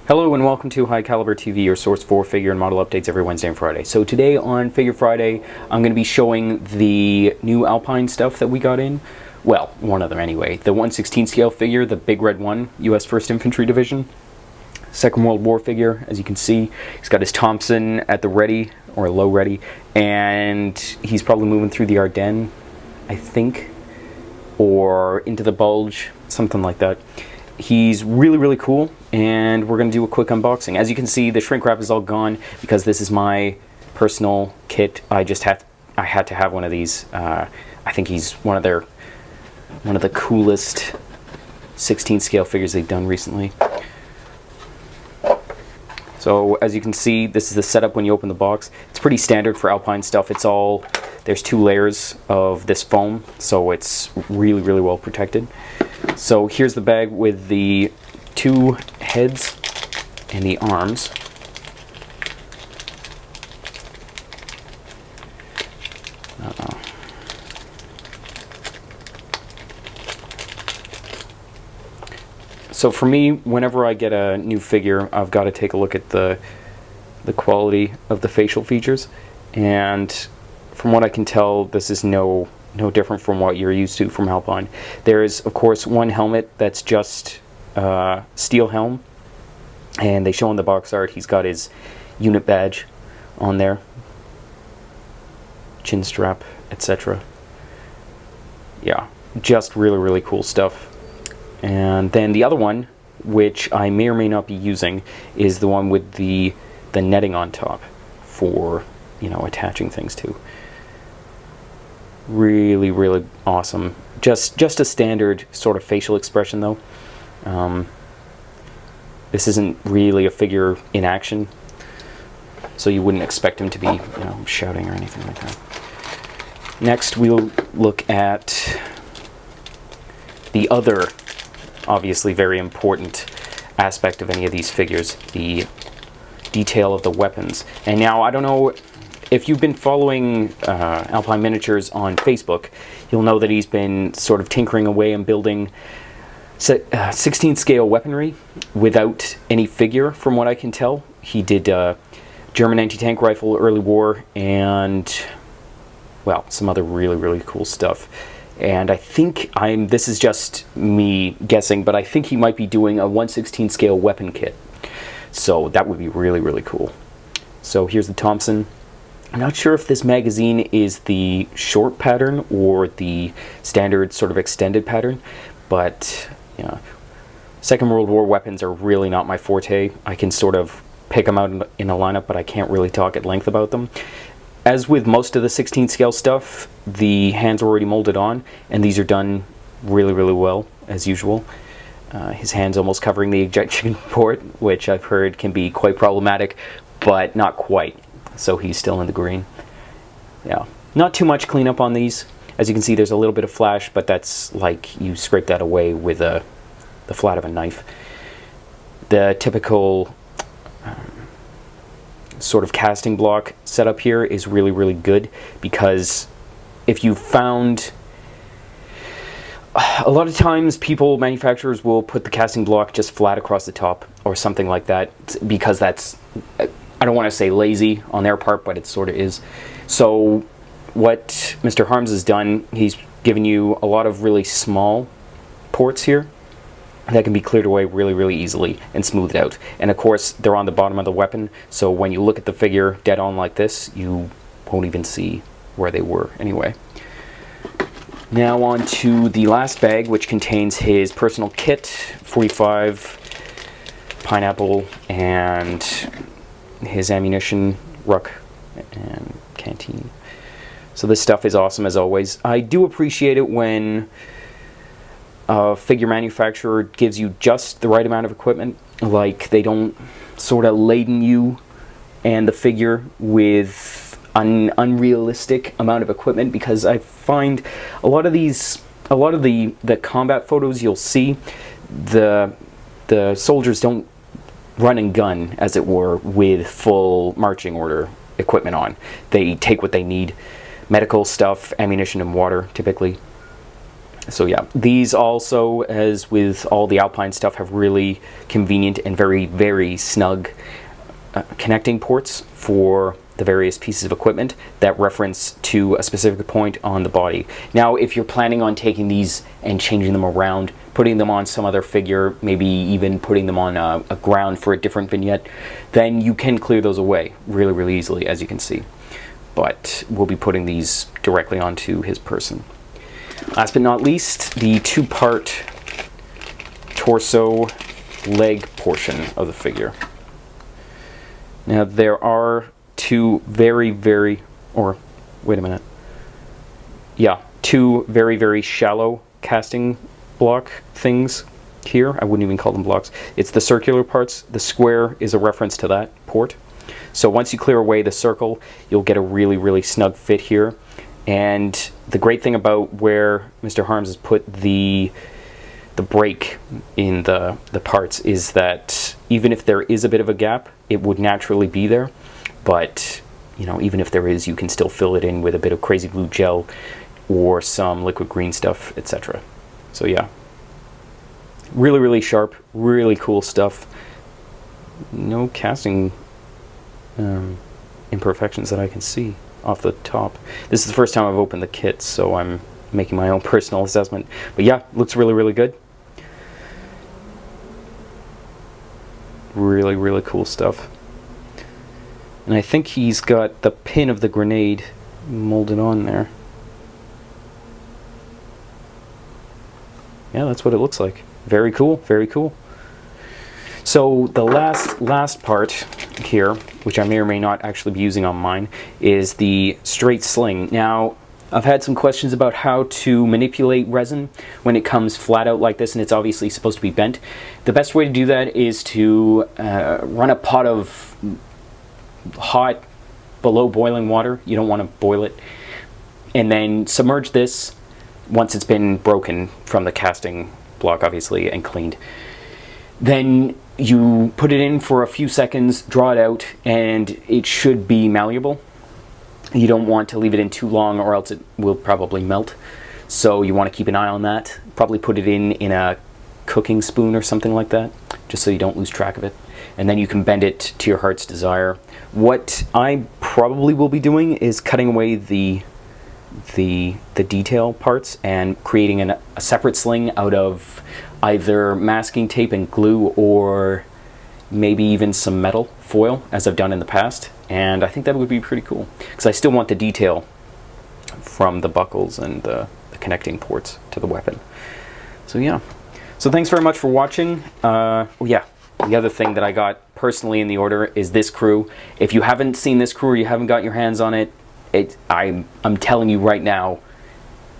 Hello and welcome to High Caliber TV, your source for figure and model updates every Wednesday and Friday. So today on Figure Friday, I'm going to be showing the new Alpine stuff that we got in. Well, one of them anyway. The 1/16 scale figure, the big red one, US 1st Infantry Division. Second World War figure, as you can see. He's got his Thompson at the ready, or low ready, and he's probably moving through the Ardennes, I think, or into the Bulge, something like that. He's really cool, and we're going to do a quick unboxing. As you can see, the shrink wrap is all gone because this is my personal kit. I had to have one of these. I think he's one of the coolest 16 scale figures they've done recently. So as you can see, this is the setup when you open the box. It's pretty standard for Alpine stuff. There's 2 layers of this foam, so it's really well protected. So here's the bag with the 2 heads and the arms. So for me, whenever I get a new figure, I've got to take a look at the quality of the facial features, and from what I can tell, this is no different from what you're used to from Alpine. There is, of course, one helmet that's just steel helm, and they show in the box art he's got his unit badge on there, chin strap, etc. Yeah, just really cool stuff. And then the other one, which I may or may not be using, is the one with the netting on top for, attaching things to. Really awesome. Just a standard sort of facial expression though. This isn't really a figure in action, so you wouldn't expect him to be, shouting or anything like that. Next, we'll look at the other, obviously very important aspect of any of these figures, the detail of the weapons. And now, I don't know if you've been following Alpine Miniatures on Facebook, you'll know that he's been sort of tinkering away and building 16 scale weaponry without any figure, from what I can tell. He did German anti-tank rifle, early war, and, well, some other really cool stuff. And I think this is just me guessing, but I think he might be doing a 1/16 scale weapon kit. So that would be really cool. So here's the Thompson. I'm not sure if this magazine is the short pattern or the standard sort of extended pattern, but Second World War weapons are really not my forte. I can sort of pick them out in a lineup, but I can't really talk at length about them. As with most of the 16 scale stuff, the hands are already molded on, and these are done really well, as usual. His hand's almost covering the ejection port, which I've heard can be quite problematic, but not quite. So he's still in the green. Yeah, not too much cleanup on these. As you can see, there's a little bit of flash, but that's like you scrape that away with the flat of a knife. The typical sort of casting block setup here is really good, because if you found, a lot of times manufacturers will put the casting block just flat across the top or something like that, because that's, I don't want to say lazy on their part, but it sort of is. So what Mr. Harms has done, he's given you a lot of really small ports here that can be cleared away really easily and smoothed out. And of course, they're on the bottom of the weapon, so when you look at the figure dead on like this, you won't even see where they were anyway. Now on to the last bag, which contains his personal kit, 45 pineapple, and his ammunition ruck and canteen. So this stuff is awesome as always. I do appreciate it when a figure manufacturer gives you just the right amount of equipment, like they don't sort of laden you and the figure with an unrealistic amount of equipment, because I find a lot of the combat photos you'll see, the soldiers don't run and gun, as it were, with full marching order equipment on. They take what they need, medical stuff, ammunition and water typically. So yeah, these also, as with all the Alpine stuff, have really convenient and very, very snug connecting ports for the various pieces of equipment that reference to a specific point on the body. Now, if you're planning on taking these and changing them around, putting them on some other figure, maybe even putting them on a ground for a different vignette, then you can clear those away really, really easily, as you can see. But we'll be putting these directly onto his person. Last but not least, the two-part torso leg portion of the figure. Now, there are two very, very shallow casting block things here. I wouldn't even call them blocks. It's the circular parts. The square is a reference to that port. So once you clear away the circle, you'll get a really, really snug fit here. And the great thing about where Mr. Harms has put the break in the parts is that even if there is a bit of a gap, it would naturally be there. But, you know, even if there is, you can still fill it in with a bit of crazy glue gel or some liquid green stuff, etc. So yeah, really, really sharp, really cool stuff. No casting imperfections that I can see off the top. This is the first time I've opened the kit, so I'm making my own personal assessment. But yeah, looks really, really good. Really, really cool stuff. And I think he's got the pin of the grenade molded on there. Yeah, that's what it looks like. Very cool, very cool. So the last part here, which I may or may not actually be using on mine, is the straight sling. Now, I've had some questions about how to manipulate resin when it comes flat out like this, and it's obviously supposed to be bent. The best way to do that is to run a pot of hot, below boiling water. You don't want to boil it. And then submerge this once it's been broken from the casting block, obviously, and cleaned. Then you put it in for a few seconds, draw it out, and it should be malleable. You don't want to leave it in too long or else it will probably melt. So you want to keep an eye on that. Probably put it in a cooking spoon or something like that, just so you don't lose track of it. And then you can bend it to your heart's desire. What I probably will be doing is cutting away the detail parts and creating a separate sling out of either masking tape and glue or maybe even some metal foil, as I've done in the past. And I think that would be pretty cool, because I still want the detail from the buckles and the connecting ports to the weapon. So yeah. So thanks very much for watching. Yeah, the other thing that I got personally in the order is this crew. If you haven't seen this crew or you haven't got your hands on it, I'm telling you right now,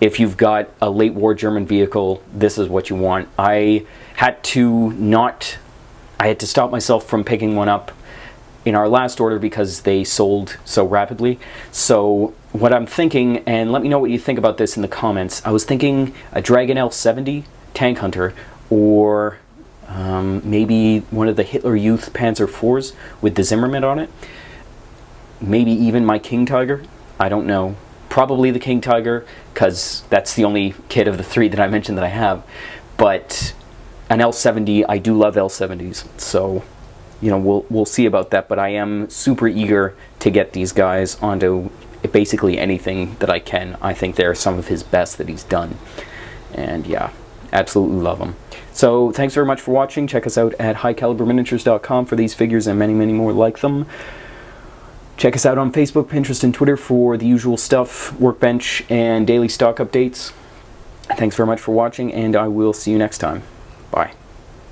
if you've got a late war German vehicle, this is what you want. I had to stop myself from picking one up in our last order because they sold so rapidly. So what I'm thinking, and let me know what you think about this in the comments, I was thinking a Dragon L70 tank hunter, or maybe one of the Hitler Youth Panzer IVs with the Zimmermann on it. Maybe even my King Tiger. I don't know. Probably the King Tiger, because that's the only kit of the three that I mentioned that I have. But an L70, I do love L70s, so you know, we'll see about that. But I am super eager to get these guys onto basically anything that I can. I think they're some of his best that he's done, and yeah, absolutely love them. So thanks very much for watching. Check us out at highcaliberminiatures.com for these figures and many, many more like them. Check us out on Facebook, Pinterest, and Twitter for the usual stuff, workbench, and daily stock updates. Thanks very much for watching, and I will see you next time.